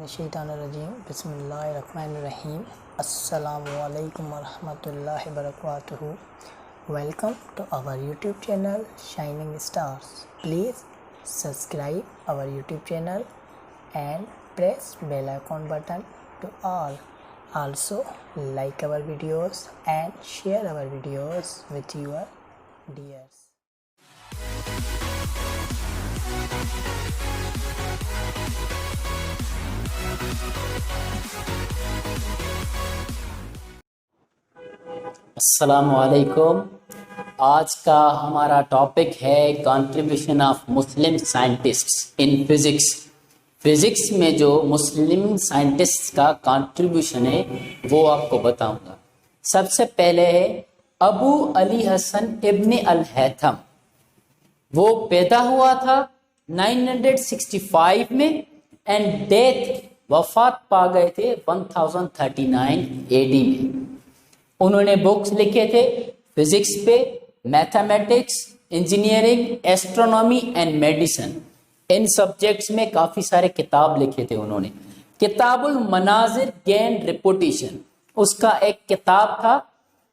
मिनश्शैतानिर्रजीम बिस्मिल्लाहिर्रहमानिर्रहीम अस्सलामुअलैकुम वरहमतुल्लाहि वबरकातुहू। Welcome to our YouTube channel Shining Stars. Please subscribe our YouTube channel and press bell icon button to all. Also like our videos and share our videos with your dears. अस्सलामुअलैकुम। आज का हमारा topic है contribution of Muslim scientists in physics. Physics में जो मुस्लिम scientists का contribution है वो आपको बताऊंगा। सबसे पहले है अबू अली हसन इब्न अल हैथम। वो पैदा हुआ था 965 में एंड डेथ वफात पा गए थे 1039 एडी में। उन्होंने बुक्स लिखे थे फिजिक्स पे, mathematics, engineering, astronomy and medicine. In subjects में काफ़ी सारे किताब लिखे थे उन्होंने। किताबुल मनाजिर गेन रेपुटेशन उसका एक किताब था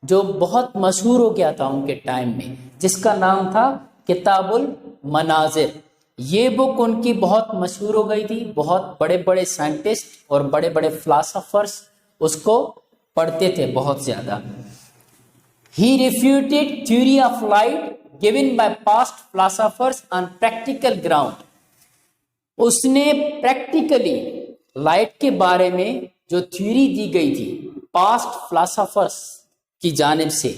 जो बहुत मशहूर हो गया था उनके टाइम में, जिसका नाम था किताबुल मनाजिर। ये बुक उनकी बहुत मशहूर हो गई थी। बहुत बड़े बड़े साइंटिस्ट और बड़े बड़े फिलोसोफर्स उसको पढ़ते थे बहुत ज्यादा। He refuted theory of light given by past philosophers on practical ground. उसने प्रैक्टिकली लाइट के बारे में जो थ्योरी दी गई थी पास्ट फिलोसोफर्स की जानिब से,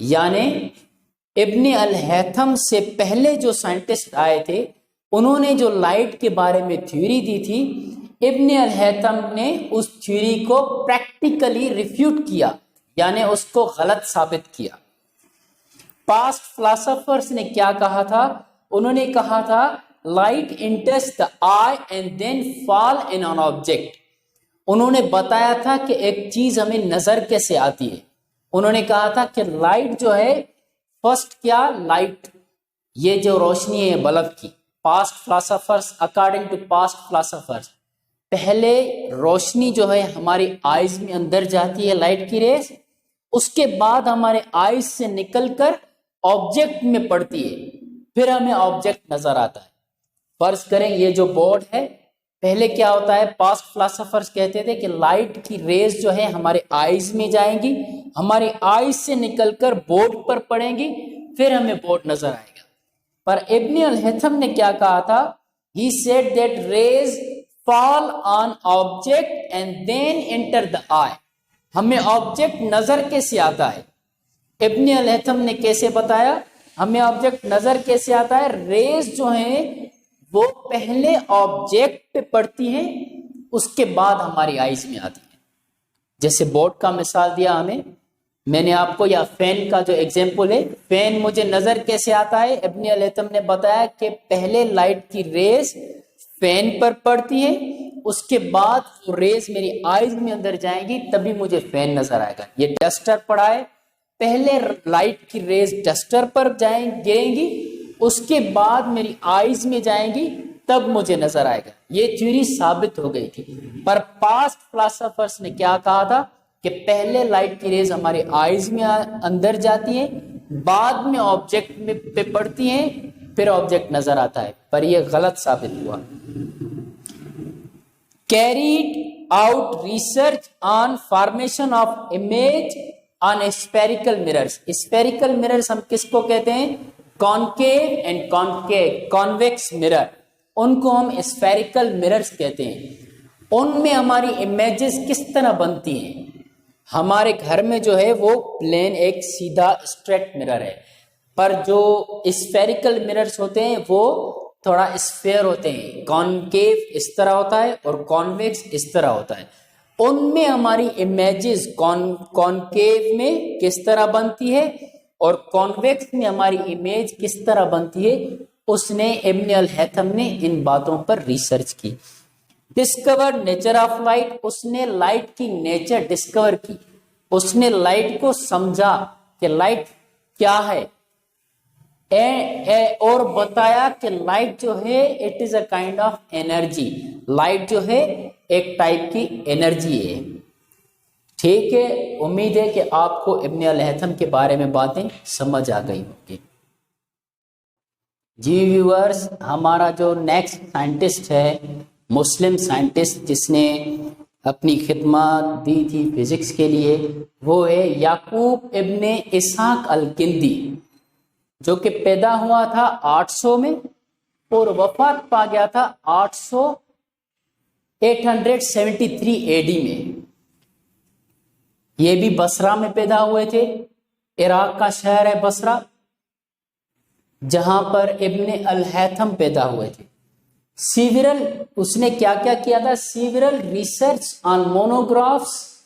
यानी इब्न अल हैथम से पहले जो साइंटिस्ट आए थे उन्होंने जो लाइट के बारे में थ्योरी दी थी, इब्न अल हैथम ने उस थ्योरी को प्रैक्टिकली रिफ्यूट किया, यानी उसको गलत साबित किया। पास्ट फिलोसोफर्स ने क्या कहा था? उन्होंने कहा था light enters the eye and then fall in an object. उन्होंने बताया था कि एक चीज हमें नजर कैसे आती है। उन्होंने कहा था कि लाइट जो है, फर्स्ट क्या लाइट, ये जो रोशनी है बल्ब की, past philosophers according to past philosophers, पहले रोशनी जो है हमारी आईज में अंदर जाती है लाइट की रेस, उसके बाद हमारे आईज से निकलकर ऑब्जेक्ट में पड़ती है, फिर हमें ऑब्जेक्ट नजर आता है। फर्ज करें ये जो बोर्ड है, पहले क्या होता है, पास्ट फिलोसोफर्स कहते थे कि लाइट की रेस जो है हमारे आईज में जाएंगी, हमारी आईज से निकलकर बोर्ड पर पड़ेंगी, फिर हमें बोर्ड नजर आएगा। पर इब्न अल हैथम ने क्या कहा था? He said that rays fall on object and then enter the eye. हमें ऑब्जेक्ट नजर कैसे आता है? इब्न अल हैथम ने कैसे बताया हमें ऑब्जेक्ट नजर कैसे आता है? रेज जो है वो पहले ऑब्जेक्ट पे पड़ती हैं, उसके बाद हमारी आईज में आती है। जैसे बोर्ड का मिसाल दिया हमें मैंने आपको, या फैन का जो एग्जाम्पल है, फैन मुझे नजर कैसे आता है? इब्न अल हैथम ने बताया कि पहले लाइट की रेज फैन पर पड़ती है, उसके बाद रेज मेरी आईज में अंदर जाएंगी, तभी मुझे फैन नजर आएगा। ये डस्टर पड़ा है, पहले लाइट की रेज डस्टर पर गिरेंगी, उसके बाद मेरी आईज में जाएंगी, तब मुझे नजर आएगा। ये थ्योरी साबित हो गई थी। पर पास्ट फिलोसोफर्स ने क्या कहा था कि पहले लाइट की रेज हमारी आईज में अंदर जाती है, बाद में ऑब्जेक्ट में पे पड़ती है, फिर ऑब्जेक्ट नजर आता है। पर यह गलत साबित हुआ। Carried out research on formation of image on spherical mirrors. Spherical mirrors हम किसको कहते हैं? कॉनकेव एंड कॉन्वेक्स मिरर, उनको हम स्फेरिकल मिरर्स कहते हैं। उनमें हमारी इमेजेस किस तरह बनती हैं? हमारे घर में जो है वो प्लेन एक सीधा स्ट्रेट मिरर है, पर जो स्फेरिकल मिरर्स होते हैं वो थोड़ा स्फेयर होते हैं। कॉनकेव इस तरह होता है और कॉन्वेक्स इस तरह होता है। उनमें हमारी इमेजेस कॉनकेव में किस तरह बनती है और कॉन्वेक्स में हमारी इमेज किस तरह बनती है, उसने इब्न अल हैथम ने इन बातों पर रिसर्च की। डिस्कवर नेचर ऑफ लाइट, उसने लाइट की नेचर डिस्कवर की, उसने लाइट को समझा कि लाइट क्या है, और बताया कि लाइट जो है it is a kind of energy. Light जो है एक टाइप की एनर्जी है। ठीक है, उम्मीद है कि आपको इब्न अल-हैथम के बारे में बातें समझ आ गई होंगी। जी व्यूअर्स, हमारा जो नेक्स्ट साइंटिस्ट है, मुस्लिम साइंटिस्ट जिसने अपनी खिदमत दी थी फिजिक्स के लिए, वो है याकूब इब्न इसहाक अल-किंदी, जो कि पैदा हुआ था 800 में और वफात पा गया था 873 एडी में। ये भी बसरा में पैदा हुए थे। इराक का शहर है बसरा, जहां पर इब्न अल-हैथम पैदा हुए थे। सीवरल उसने क्या क्या किया था? Several research on monographs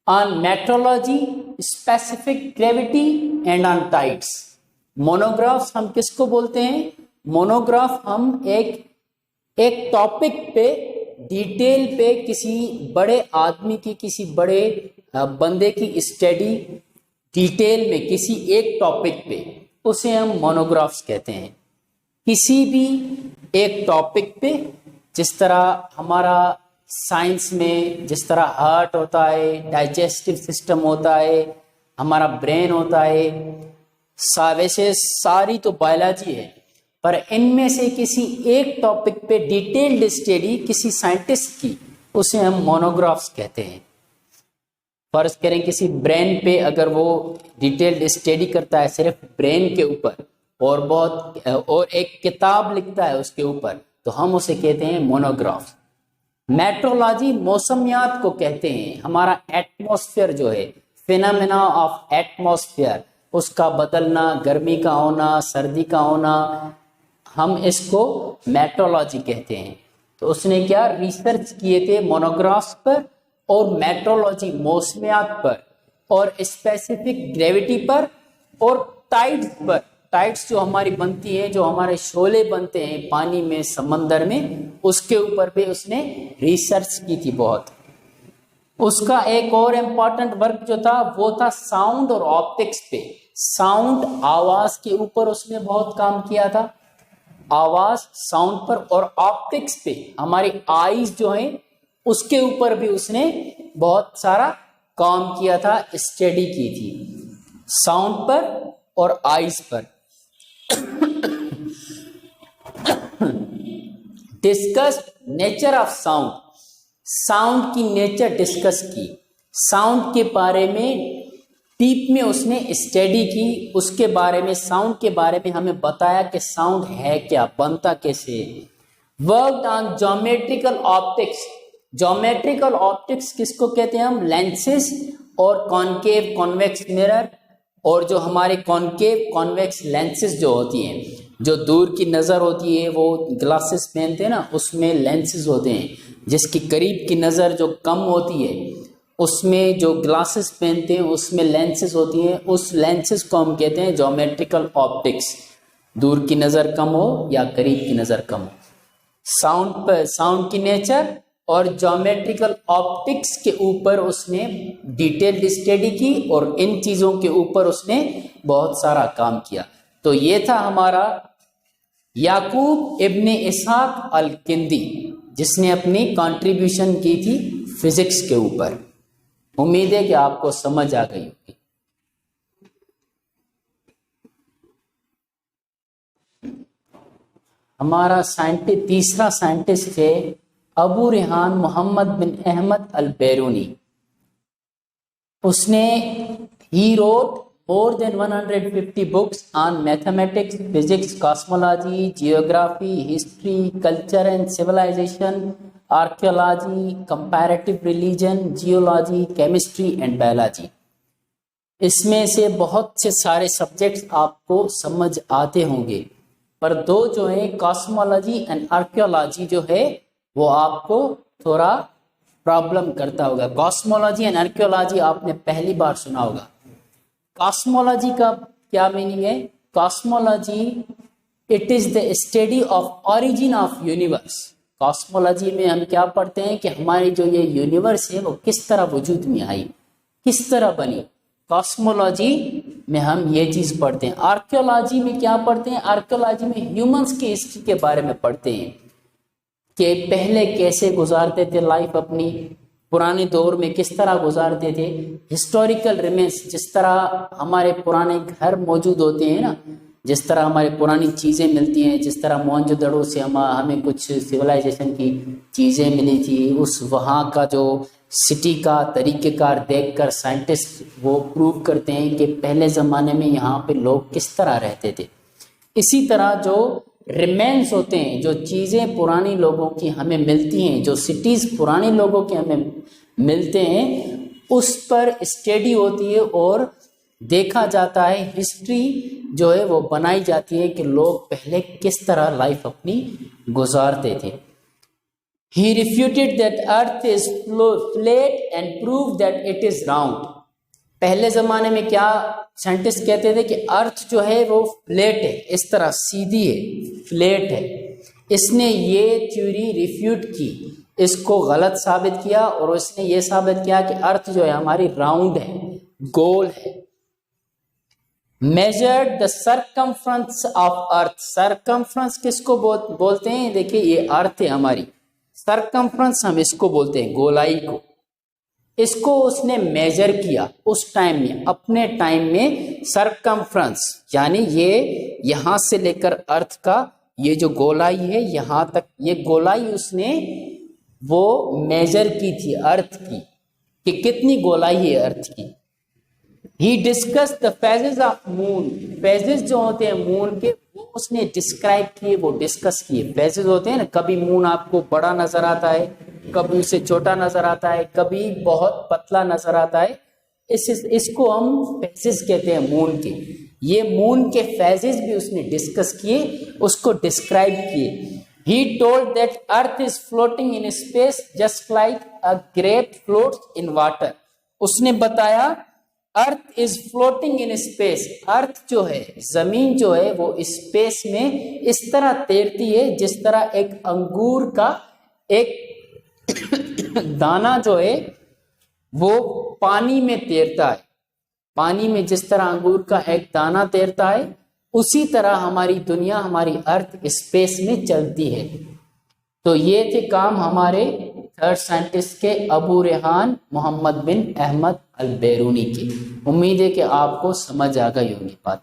on metrology, specific gravity and on tides. Monographs हम किसको बोलते हैं? मोनोग्राफ हम एक टॉपिक पे डिटेल पे किसी बड़े आदमी की, किसी बड़े बंदे की स्टडी डिटेल में किसी एक टॉपिक पे, उसे हम मोनोग्राफ्स कहते हैं। किसी भी एक टॉपिक पे, जिस तरह हमारा साइंस में जिस तरह हार्ट होता है, डाइजेस्टिव सिस्टम होता है, हमारा ब्रेन होता है, वैसे सारी तो बायोलॉजी है, पर इनमें से किसी एक टॉपिक पे डिटेल्ड स्टडी किसी साइंटिस्ट की, उसे हम मोनोग्राफ्स कहते हैं। फर्ज करें किसी ब्रेन पे अगर वो डिटेल्ड स्टडी करता है सिर्फ ब्रेन के ऊपर और एक किताब लिखता है उसके ऊपर, तो हम उसे कहते हैं मोनोग्राफ। मेट्रोलॉजी मौसमियात को कहते हैं। हमारा एटमॉस्फेयर जो है, फिनोमेना ऑफ एटमॉस्फेयर, उसका बदलना, गर्मी का होना, सर्दी का होना, हम इसको मेट्रोलॉजी कहते हैं। तो उसने क्या रिसर्च किए थे मोनोग्राफ्स पर और मेट्रोलॉजी मौसमियात पर और स्पेसिफिक ग्रेविटी पर और टाइड्स पर। टाइड्स जो हमारी बनती है, जो हमारे शोले बनते हैं पानी में, समंदर में, उसके ऊपर भी उसने रिसर्च की थी बहुत। उसका एक और इम्पॉर्टेंट वर्क जो था वो था साउंड और ऑप्टिक्स पे। साउंड, आवाज के ऊपर उसने बहुत काम किया था, आवाज, साउंड पर, और ऑप्टिक्स पे, हमारी आईज जो हैं उसके ऊपर भी उसने बहुत सारा काम किया था, स्टडी की थी, साउंड पर और आईज पर। Discuss nature of sound, sound की नेचर डिस्कस की, साउंड के बारे में डीप में उसने स्टडी की, उसके बारे में, साउंड के बारे में हमें बताया कि साउंड है क्या, बनता कैसे। Worked on geometrical optics. Geometrical optics किसको कहते हैं हम? लेंसेस और कॉनकेव कॉन्वेक्स मिरर, और जो हमारे कॉनकेव कॉन्वेक्स लेंसेस जो होती हैं, जो दूर की नज़र होती है, वो ग्लासेस पहनते हैं ना, उसमें लेंसेस होते हैं। जिसकी करीब की नज़र जो कम होती है, उसमें जो ग्लासेस पहनते हैं उसमें लेंसेस होती हैं, उस लेंसेस को हम कहते हैं ज्योमेट्रिकल ऑप्टिक्स। दूर की नज़र कम हो या करीब की नज़र कम हो। साउंड पर, साउंड की नेचर और ज्योमेट्रिकल ऑप्टिक्स के ऊपर उसने डिटेल्ड स्टडी की और इन चीज़ों के ऊपर उसने बहुत सारा काम किया। तो ये था हमारा याकूब इब्न इसहाक अल-किंदी, जिसने अपनी कंट्रीब्यूशन की थी फिजिक्स के ऊपर। उम्मीद है कि आपको समझ आ गई होगी। हमारा तीसरा साइंटिस्ट है अबू रेहान मोहम्मद बिन अहमद अल बैरूनी। उसने he wrote more than 150 books on mathematics, physics, cosmology, geography, history, culture and civilization, archaeology, comparative religion, geology, chemistry and biology। इसमें से बहुत से सारे सब्जेक्ट्स आपको समझ आते होंगे, पर दो जो है कॉस्मोलॉजी एंड आर्कियोलॉजी जो है वो आपको थोड़ा प्रॉब्लम करता होगा। कॉस्मोलॉजी एंड आर्कियोलॉजी आपने पहली बार सुना होगा। कॉस्मोलॉजी का क्या मीनिंग है? Cosmology it is the study of origin of universe. Cosmology में हम क्या पढ़ते हैं कि हमारी जो ये यूनिवर्स है वो किस तरह वजूद में आई, किस तरह बनी। कॉस्मोलॉजी में हम ये चीज पढ़ते हैं। आर्कियोलॉजी में क्या पढ़ते हैं? आर्कियोलॉजी में ह्यूमंस की हिस्ट्री के बारे में पढ़ते हैं। कि पहले कैसे गुजारते थे लाइफ अपनी, पुराने दौर में किस तरह गुजारते थे। हिस्टोरिकल रिमेन्स, जिस तरह हमारे पुराने घर मौजूद होते हैं ना, जिस तरह हमारी पुरानी चीज़ें मिलती हैं, जिस तरह मोहनजोदड़ो से हमें कुछ सिविलाइजेशन की चीज़ें मिली थी, उस वहाँ का जो सिटी का तरीक़ेकार देखकर साइंटिस्ट वो प्रूव करते हैं कि पहले ज़माने में यहाँ पे लोग किस तरह रहते थे। इसी तरह जो रिमेन्स होते हैं, जो चीज़ें पुरानी लोगों की हमें मिलती हैं, जो सिटीज़ पुराने लोगों के हमें मिलते हैं, उस पर स्टडी होती है और देखा जाता है, हिस्ट्री जो है वो बनाई जाती है कि लोग पहले किस तरह लाइफ अपनी गुजारते थे। He refuted that earth is flat and proved that it is round. पहले ज़माने में क्या साइंटिस्ट कहते थे कि अर्थ जो है वो फ्लैट है, इस तरह सीधी है, फ्लैट है। इसने ये थ्योरी रिफ्यूट की, इसको गलत साबित किया और उसने ये साबित किया कि अर्थ जो है हमारी राउंड है, गोल है। Measured the circumference of earth. Circumference किसको बोलते हैं? देखिए ये अर्थ है हमारी, सरकमफ्रेंस हम इसको बोलते हैं, गोलाई को। इसको उसने मेजर किया उस टाइम में, अपने टाइम में। सरकमफ्रेंस यानी ये यहाँ से लेकर अर्थ का ये जो गोलाई है यहाँ तक, ये गोलाई उसने वो मेजर की थी अर्थ की, कि कितनी गोलाई है अर्थ की। He discuss the phases of moon. Phases जो होते हैं मून के, वो उसने डिस्क्राइब किए, वो डिस्कस किए। फेजेस होते हैं ना, कभी मून आपको बड़ा नजर आता है, कभी उसे छोटा नजर आता है, कभी बहुत पतला नजर आता है। इसको हम फेजेस कहते हैं मून के। ये मून के फेजेस भी उसने डिस्कस किए, उसको डिस्क्राइब किए। He told that earth is floating in space just like a grape floats in water. उसने बताया earth is floating in space. Earth जो है, जमीन जो है, वो स्पेस में इस तरह तैरती है जिस तरह एक अंगूर का एक दाना जो है वो पानी में तैरता है। पानी में जिस तरह अंगूर का एक दाना तैरता है, उसी तरह हमारी दुनिया, हमारी अर्थ स्पेस में चलती है। तो ये थे काम हमारे थर्ड साइंटिस्ट के, अबू रेहान मोहम्मद बिन अहमद अल बैरूनी के। उम्मीद है कि आपको समझ आ गई होगी बात।